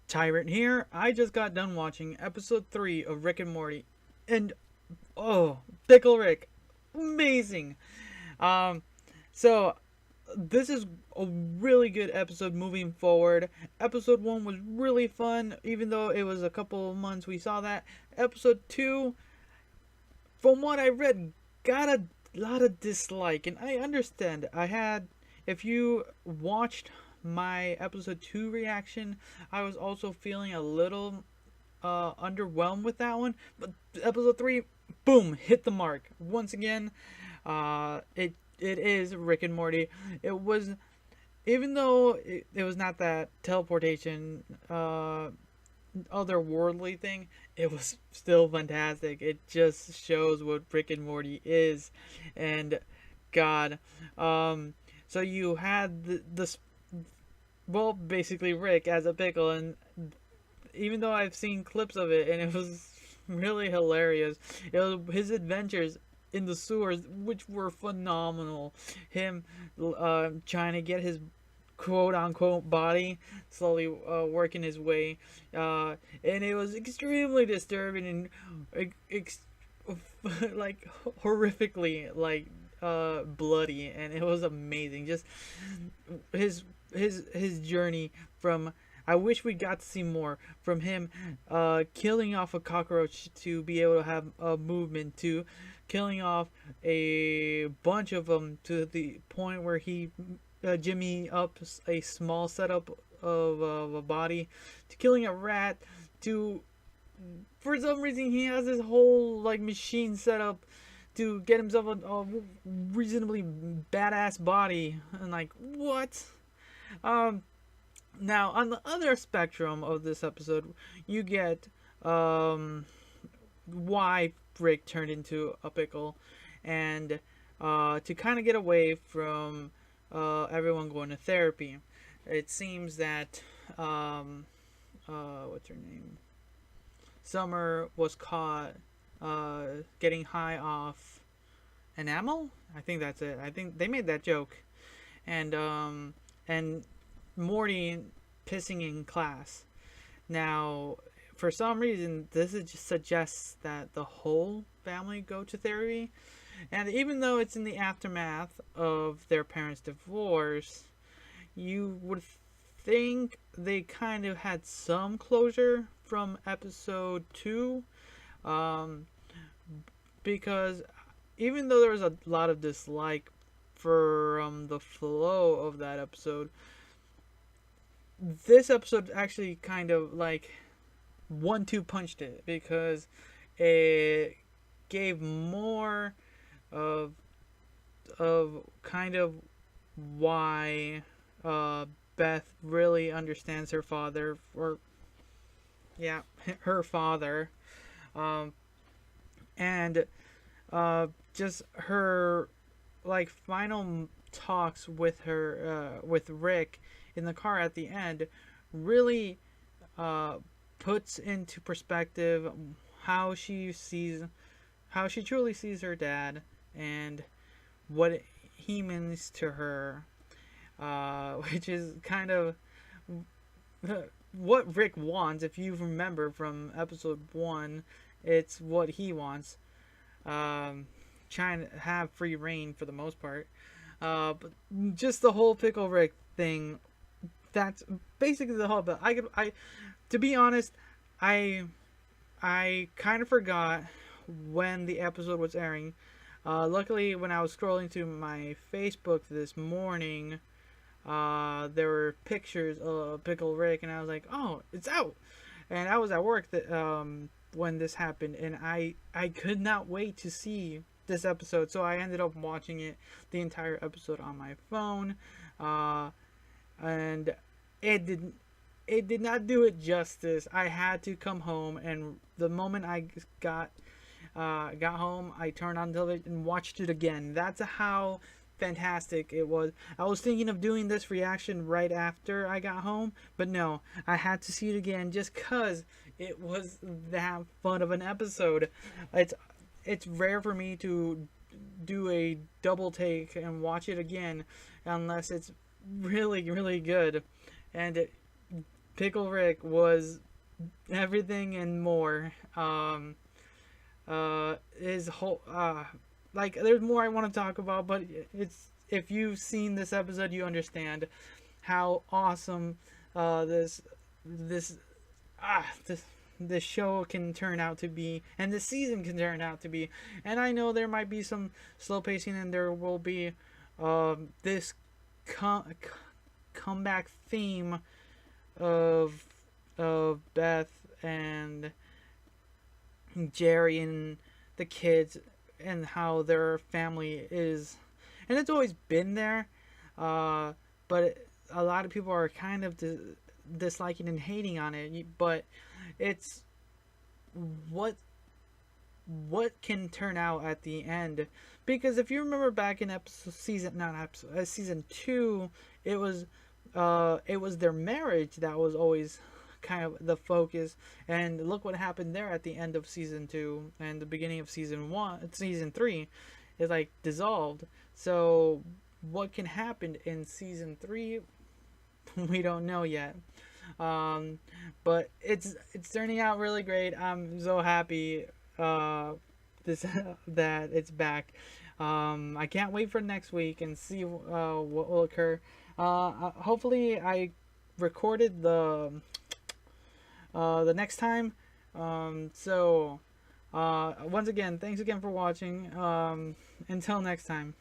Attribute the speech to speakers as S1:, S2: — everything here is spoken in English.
S1: Tyrant here. I just got done watching episode 3 of Rick and Morty, and oh, Pickle Rick, amazing. Um, so this is a really good episode moving forward. Episode 1 was really fun, even though it was a couple of months we saw that. Episode 2, from what I read, got a lot of dislike, and I understand. If you watched my episode 2 reaction, I was also feeling a little underwhelmed with that one. But episode 3, boom, hit the mark once again. It is Rick and Morty. It was, even though it was not that teleportation otherworldly thing, it was still fantastic. It just shows what Rick and Morty is, and God. So you had well, basically Rick as a pickle, and even though I've seen clips of it, and it was really hilarious. It was his adventures in the sewers, which were phenomenal. Him trying to get his quote unquote body, slowly working his way, and it was extremely disturbing and like horrifically bloody, and it was amazing. Just his journey from, I wish we got to see more from him, killing off a cockroach to be able to have a movement, to killing off a bunch of them to the point where he Jimmy up a small setup of a body, to killing a rat, to, for some reason, he has this whole machine set up to get himself a reasonably badass body, and what? Um, Now, on the other spectrum of this episode, you get why Rick turned into a pickle, and to kind of get away from everyone going to therapy. It seems that what's her name? Summer was caught getting high off enamel. I think that's it. I think they made that joke, and Morty pissing in class. Now, for some reason, this just suggests that the whole family go to therapy. And even though it's in the aftermath of their parents' divorce, you would think they kind of had some closure from episode 2. Um, because even though there was a lot of dislike for the flow of that episode, this episode actually kind of 1-2 punched it, because it gave more of kind of why Beth really understands her father, or yeah, her father, um, and just her final talks with her with Rick in the car at the end really puts into perspective how she truly sees her dad, and what he means to her, which is kind of what Rick wants. If you remember from episode 1, it's what he wants, trying to have free reign for the most part, but just the whole Pickle Rick thing, that's basically the whole. But to be honest, I kind of forgot when the episode was airing. Luckily, when I was scrolling through my Facebook this morning, there were pictures of Pickle Rick, and I was like, "Oh, it's out!" And I was at work when this happened, and I could not wait to see this episode, so I ended up watching the entire episode on my phone, and it did not do it justice. I had to come home, and the moment I got home, I turned on television and watched it again. That's how fantastic it was. I was thinking of doing this reaction right after I got home, but no, I had to see it again just cause it was that fun of an episode. It's rare for me to do a double take and watch it again unless it's really, really good. And Pickle Rick was everything and more. His whole like there's more I want to talk about, but it's if you've seen this episode, you understand how awesome this this this this show can turn out to be, and this season can turn out to be. And I know there might be some slow pacing, and there will be this comeback theme of Beth and Jerry and the kids and how their family is, and it's always been there, but a lot of people are kind of disliking and hating on it. But it's what can turn out at the end, because if you remember back in season 2, it was their marriage that was always kind of the focus, and look what happened there at the end of season 2 and the beginning of season 3 is like dissolved. So what can happen in season 3, we don't know yet. But it's turning out really great. I'm so happy this that it's back. I can't wait for next week and see what will occur. Hopefully I recorded the next time. So once again, thanks again for watching. Until next time.